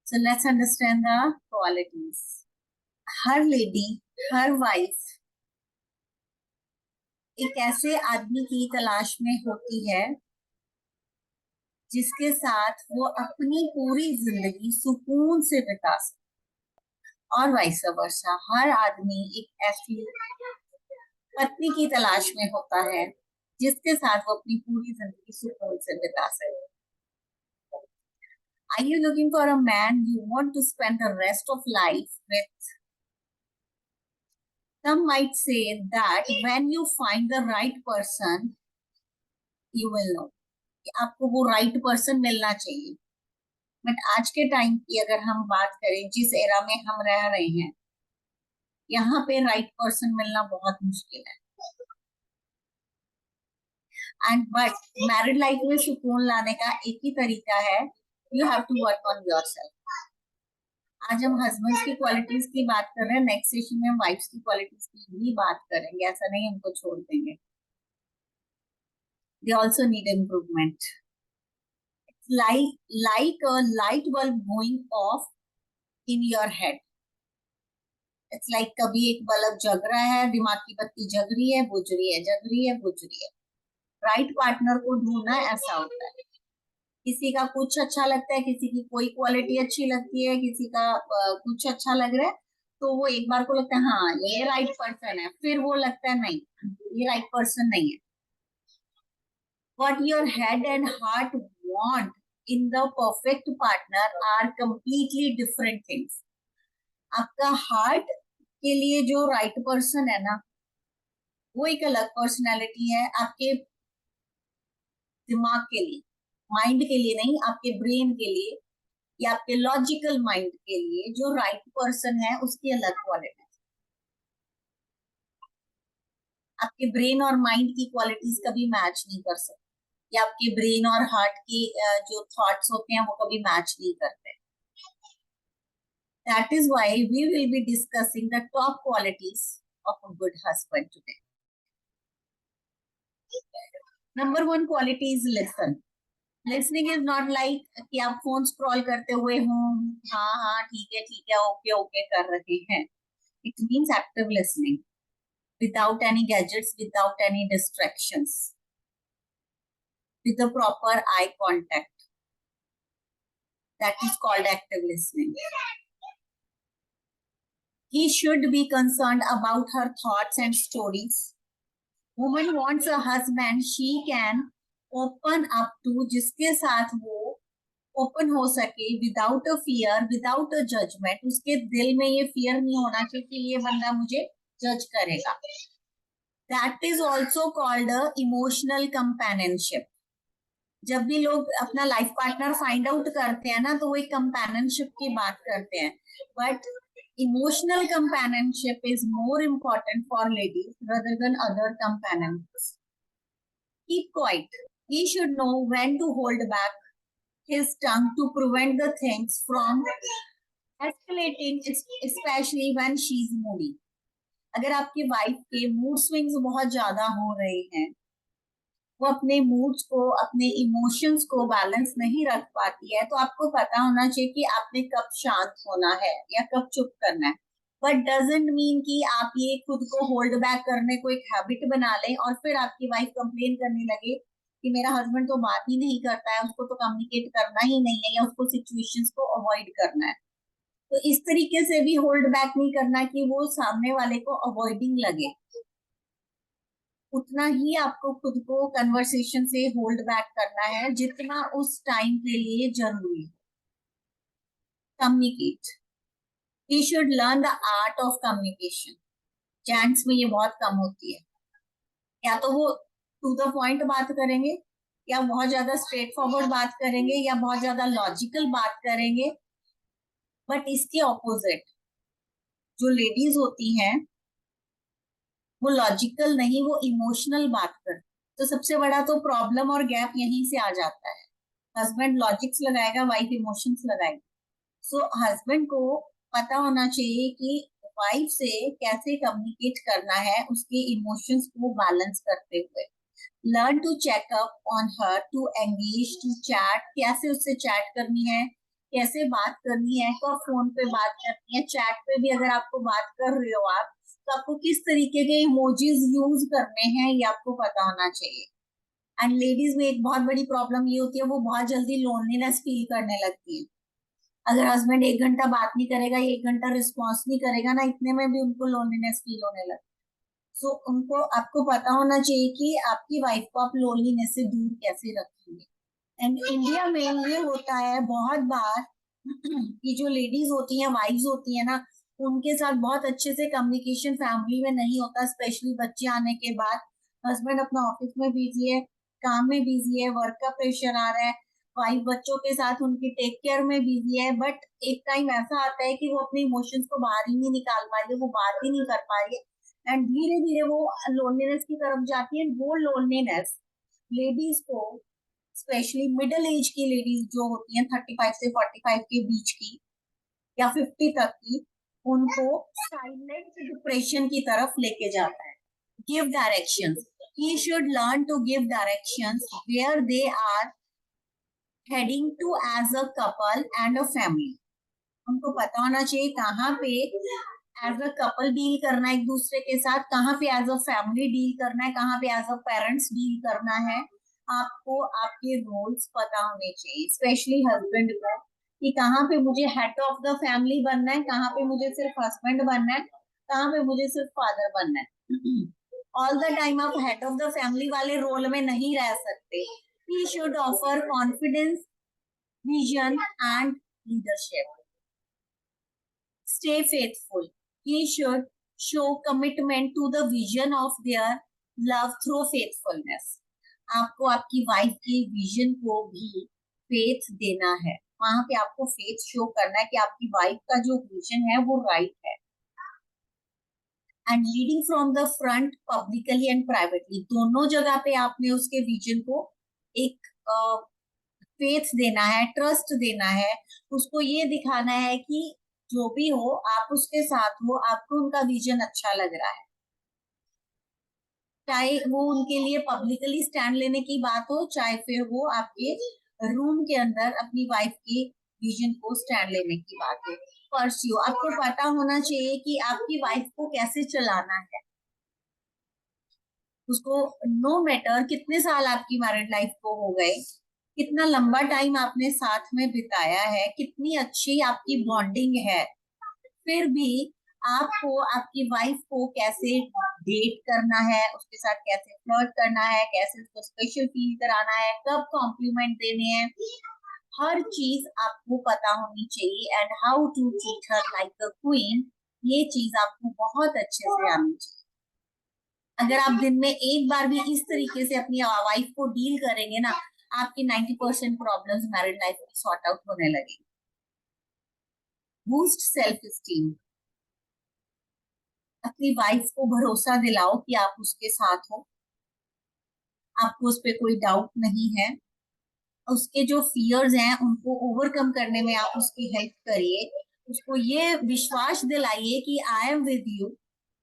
So let's understand the qualities. Her lady, her wife एक ऐसे आदमी की तलाश में होती है जिसके साथ वो अपनी पूरी जिंदगी सुकून से बिता सके, और वाइस वर्सा हर आदमी एक ऐसी पत्नी की तलाश में होता है जिसके साथ वो अपनी पूरी जिंदगी सुकून से बिता सके. Are you looking for a man you want to spend the rest of life with? Some might say that when you find the right person, you will know कि आपको वो right person मिलना चाहिए. बट आज के time की अगर हम बात करें, जिस एरा में हम रह रहे हैं, यहाँ पे right person मिलना बहुत मुश्किल है. एंड बट मैरिड लाइफ में सुकून लाने का एक ही तरीका है, you have to work on yourself. आज हम हस्बैंड्स की क्वालिटीज की बात कर रहे हैं, नेक्स्ट सेशन में हम वाइफ्स की क्वालिटीज की भी बात करेंगे. ऐसा नहीं हमको छोड़ देंगे. They also need improvement. It's like a light bulb going off in your head. It's like कभी एक बल्ब जग रहा है, दिमाग की बत्ती जग रही है, बुझ रही है, जग रही है, बुझ रही है. राइट पार्टनर को ढूंढना ऐसा होता है. किसी का कुछ अच्छा लगता है, किसी की कोई क्वालिटी अच्छी लगती है, किसी का कुछ अच्छा लग रहा है, तो वो एक बार को लगता है हाँ ये राइट पर्सन है, फिर वो लगता है नहीं ये राइट पर्सन नहीं है. What your head and heart want in the perfect partner are completely different things. आपका हार्ट के लिए जो राइट पर्सन है ना, वो एक अलग पर्सनालिटी है. आपके दिमाग के लिए, माइंड के लिए नहीं, आपके ब्रेन के लिए या आपके लॉजिकल माइंड के लिए जो राइट पर्सन है उसकी अलग क्वालिटी. आपके ब्रेन और माइंड की क्वालिटीज कभी मैच नहीं कर सकते, या आपके ब्रेन और हार्ट की जो थॉट्स होते हैं वो कभी मैच नहीं करते. That is why we will be discussing the top qualities of a good husband today. Number one quality is listen. Listening is not like कि आप फोन स्क्रॉल करते हुए हो, हाँ हाँ ठीक है ओके ओके कर रहे हैं. It means active listening without any gadgets, without any distractions, with the proper eye contact. That is called active listening. He should be concerned about her thoughts and stories. Woman wants a husband she can open up to, जिसके साथ वो open हो सके, without a fear, without a judgement. उसके दिल में ये fear नहीं होना चाहिए कि ये बंदा मुझे जज करेगा. That is also called a emotional companionship. जब भी लोग अपना लाइफ पार्टनर फाइंड आउट करते हैं ना, तो वो एक कंपेनियनशिप की बात करते हैं. But emotional companionship is more important for ladies rather than other companions. Keep quiet. He should know when to hold back his tongue to prevent the things from escalating, especially when she's moody. अगर आपकी wife के mood swings बहुत ज्यादा हो रहे हैं, वो अपने मूड्स को, अपने इमोशंस को बैलेंस नहीं रख पाती है, तो आपको पता होना चाहिए कि आपने कब शांत होना है या कब चुप करना है. बट डजंट मीन कि आप ये खुद को होल्ड बैक करने को एक हैबिट बना लें और फिर आपकी वाइफ कंप्लेन करने लगे कि मेरा हस्बैंड तो बात ही नहीं करता है, उसको तो कम्युनिकेट करना ही नहीं है, या उसको सिचुएशंस को अवॉइड करना है. तो इस तरीके से भी होल्ड बैक नहीं करना कि वो सामने वाले को अवॉइडिंग लगे. उतना ही आपको खुद को कन्वर्सेशन से होल्ड बैक करना है जितना उस टाइम के लिए जरूरी है. Communicate. He should learn the art of communication. Gents में ये बहुत कम होती है. या तो वो टू द पॉइंट बात करेंगे, या बहुत ज्यादा स्ट्रेट फॉरवर्ड बात करेंगे, या बहुत ज्यादा लॉजिकल बात करेंगे. बट इसके ऑपोजिट जो लेडीज होती हैं वो लॉजिकल नहीं, वो इमोशनल बात कर. तो सबसे बड़ा तो प्रॉब्लम और गैप यहीं से आ जाता है. हस्बैंड लॉजिक्स लगाएगा, वाइफ इमोशंस लगाएगी. सो हस्बैंड को पता होना चाहिए कि वाइफ से कैसे कम्युनिकेट करना है, उसके इमोशंस को बैलेंस करते हुए. Learn to check up on her, to engage, to chat. कैसे उससे चैट करनी है, कैसे बात करनी है, कब फोन पे बात करनी है, चैट पे भी अगर आपको बात कर रहे हो आप, तो आपको किस तरीके के इमोजीज यूज करने हैं ये आपको पता होना चाहिए। एंड लेडीज में एक बहुत बड़ी प्रॉब्लम ये होती है, वो बहुत जल्दी लोनलीनेस फील करने लगती है। अगर हस्बैंड 1 घंटा बात नहीं करेगा, 1 घंटा रिस्पॉन्स नहीं करेगा ना, इतने में भी उनको लोनलीनेस फील होने लगता है। सो उनको आपको पता होना चाहिए कि आपकी वाइफ को आप लोनलीनेस से दूर कैसे रखेंगे। एंड इंडिया में ये होता है बहुत बार कि जो लेडीज होती हैं, वाइफ्स होती है ना, उनके साथ बहुत अच्छे से कम्युनिकेशन फैमिली में नहीं होता, स्पेशली बच्चे आने के बाद। हस्बैंड अपना ऑफिस में बिजी है, काम में बिजी है, वर्क का प्रेशर आ रहा है, वाइफ बच्चों के साथ उनकी टेक केयर में बिजी है, बट एक टाइम ऐसा आता है कि वो अपने इमोशंस को बाहर ही नहीं निकाल पा रही है, वो बात ही नहीं कर पा रही है, एंड धीरे धीरे वो लोनलीनेस की तरफ जाती है। वो लोनलीनेस लेडीज को, स्पेशली मिडिल एज की लेडीज जो होती हैं 35 से 45 के बीच की या 50 तक की, उनको साइलेंट डिप्रेशन की तरफ लेके जाता है। Give directions, he should learn to give directions where they are heading to as a couple and a family। उनको पता होना चाहिए कहाँ पे एज अ कपल डील करना है एक दूसरे के साथ, कहाँ पे एज अ फैमिली डील करना है, कहाँ पे एज अ पेरेंट्स डील करना है। आपको आपके रोल्स पता होने चाहिए, स्पेशली हस्बैंड को, कि कहाँ पे मुझे हेड ऑफ द फैमिली बनना है, कहाँ पे मुझे सिर्फ हस्बैंड बनना है, कहाँ पे मुझे सिर्फ फादर बनना है। ऑल द टाइम आप हेड ऑफ द फैमिली वाले रोल में नहीं रह सकते। He should offer confidence, vision and leadership। Stay faithful, he should show commitment to the vision of their love through faithfulness। आपको आपकी वाइफ की विजन को भी फेथ देना है, वहां पे आपको फेथ शो करना है कि आपकी वाइफ का जो विजन है वो राइट है। And leading from the front publicly and privately, दोनों जगह पे आपने उसके विजन को एक फेथ देना है, ट्रस्ट देना है, उसको ये दिखाना है कि जो भी हो आप उसके साथ हो, आपको उनका विजन अच्छा लग रहा है। चाहे वो उनके लिए पब्लिकली स्टैंड लेने की बात हो, चाहे फिर वो आपके रूम के अंदर अपनी वाइफ की विजन को स्टैंड लेने की बात हो। परस्यू, आपको पता होना चाहिए कि आपकी वाइफ को कैसे चलाना है। उसको नो मैटर कितने साल आपकी मैरिड लाइफ को हो गए, कितना लंबा टाइम आपने साथ में बिताया है, कितनी अच्छी आपकी बॉन्डिंग है, फिर भी आपको आपकी वाइफ को कैसे डेट करना है, उसके साथ कैसे फ्लर्ट करना है, कैसे उसको स्पेशल फील कराना है, कब कॉम्प्लीमेंट देने हैं, हर चीज आपको पता होनी चाहिए। And how to treat her like a queen, ये चीज आपको बहुत अच्छे से आनी चाहिए। अगर आप दिन में एक बार भी इस तरीके से अपनी वाइफ को डील करेंगे ना, आपकी 90% प्रॉब्लम्स मैरिड लाइफ में सॉर्ट आउट होने लगेगी। बूस्ट सेल्फ स्टीम, अपनी वाइफ को भरोसा दिलाओ कि आप उसके साथ हो, आपको उस पर कोई डाउट नहीं है। उसके जो फियर्स हैं उनको ओवरकम करने में आप उसकी हेल्प करिए, उसको ये विश्वास दिलाइए कि आई एम विद यू,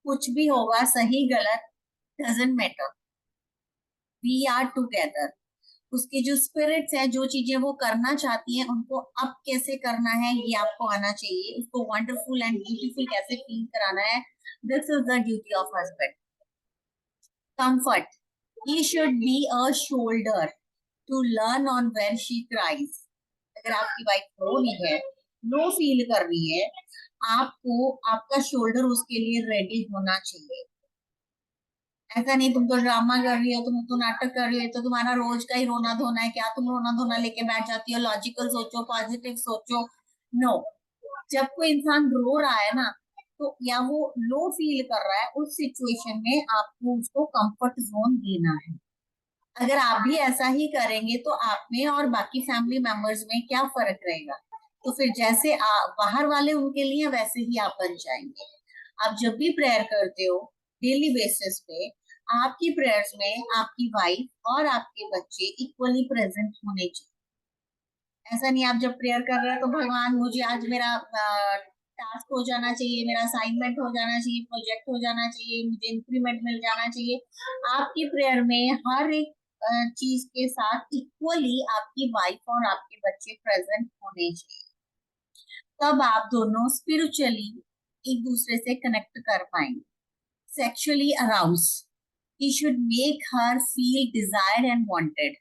कुछ भी होगा सही गलत doesn't matter, we are together. उसके जो स्पिरिट्स है, जो चीजें वो करना चाहती हैं, उनको अब कैसे करना है ये आपको आना चाहिए, उसको वंडरफुल एंड ब्यूटीफुल कैसे फील कराना है। This is the duty of husband. Comfort, he should be a shoulder to learn on when she cries. अगर आपकी वाइफ रो रही है, लो फील कर रही है, आपको आपका शोल्डर उसके लिए रेडी होना चाहिए। ऐसा नहीं तुम तो ड्रामा कर रही हो, तुम तो नाटक कर रही हो, तो तुम्हारा रोज का ही रोना धोना है क्या, तुम रोना धोना लेके बैठ जाती हो, लॉजिकल सोचो, पॉजिटिव सोचो। नो, जब कोई इंसान रो रहा है ना, तो या वो लो फील कर रहा है, उस सिचुएशन में आपको उसको कंफर्ट जोन देना है। अगर आप भी ऐसा ही करेंगे तो आप में और बाकी फैमिली मेंबर्स में क्या फर्क रहेगा। तो फिर जैसे आप बाहर वाले उनके लिए, वैसे ही आप बन जाएंगे। आप जब भी प्रेयर करते हो डेली बेसिस पे, आपकी प्रेयर्स में आपकी वाइफ और आपके बच्चे इक्वली प्रेजेंट होने चाहिए। ऐसा नहीं आप जब प्रेयर कर रहे हो तो भगवान मुझे आज मेरा टास्क हो जाना चाहिए, मेरा असाइनमेंट हो जाना चाहिए, प्रोजेक्ट हो जाना चाहिए, मुझे इंक्रीमेंट मिल जाना चाहिए। आपकी प्रेयर में हर एक चीज के साथ इक्वली आपकी वाइफ और आपके बच्चे प्रेजेंट होने चाहिए। तब आप दोनों स्पिरिचुअली एक दूसरे से कनेक्ट कर पाएंगे. Sexually arouse, he should make her feel desired and wanted,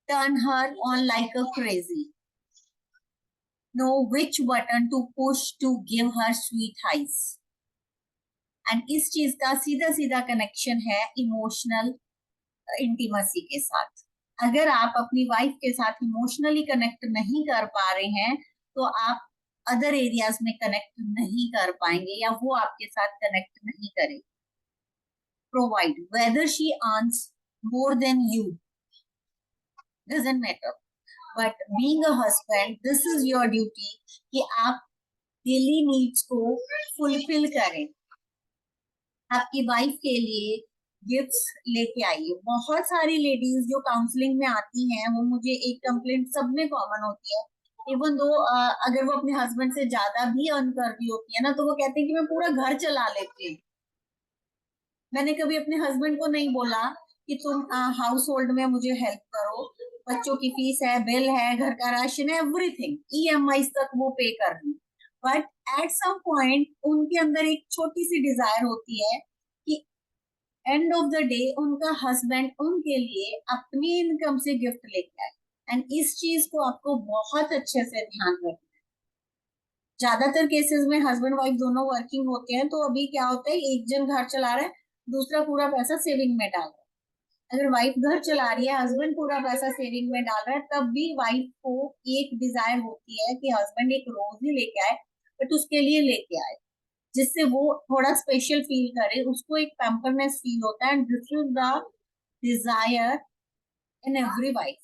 turn her on like a crazy, know which button to push to give her sweet highs. And इस चीज का सीधा सीधा कनेक्शन है इमोशनल इंटीमेसी के साथ. अगर आप अपनी वाइफ के साथ इमोशनली कनेक्ट नहीं कर पा रहे हैं तो आप अदर एरियाज में कनेक्ट नहीं कर पाएंगे या वो आपके साथ कनेक्ट नहीं करेगी. Provide, whether she earns more than you doesn't matter, but being a husband this is your duty कि आप डेली नीड्स को फुलफिल करें. आपकी वाइफ के लिए गिफ्ट्स लेके आइए. बहुत सारी लेडीज जो काउंसलिंग में आती हैं वो मुझे एक कंप्लेंट सब में कॉमन होती है, इवन दो अगर वो अपने हस्बैंड से ज्यादा भी अर्न कर रही होती है ना तो वो कहते हैं कि मैं पूरा घर चला लेती हूँ. मैंने कभी अपने हस्बैंड को नहीं बोला कि तुम हाउस होल्ड में मुझे हेल्प करो, बच्चों की फीस है, बिल है, घर का राशन है, एवरीथिंग ईएमआई तक वो पे कर रही. बट एट सम पॉइंट उनके अंदर एक छोटी सी डिजायर होती है कि एंड ऑफ द डे उनका हस्बैंड उनके लिए अपनी इनकम से गिफ्ट लेके आए. एंड इस चीज को आपको बहुत अच्छे से ध्यान रखना है. ज्यादातर केसेस में हस्बैंड वाइफ दोनों वर्किंग होते हैं तो अभी क्या होता है, एक जन घर चला रहा है, दूसरा पूरा पैसा सेविंग में डाल रहा है. अगर वाइफ घर चला रही है, हस्बैंड पूरा पैसा सेविंग में डाल रहा है, तब भी वाइफ को एक डिजायर होती है कि हस्बैंड एक रोज ही लेके आए, बट उसके लिए लेके आए जिससे वो थोड़ा स्पेशल फील करे, उसको एक पैम्परनेस फील होता है. And this is the desire in every wife.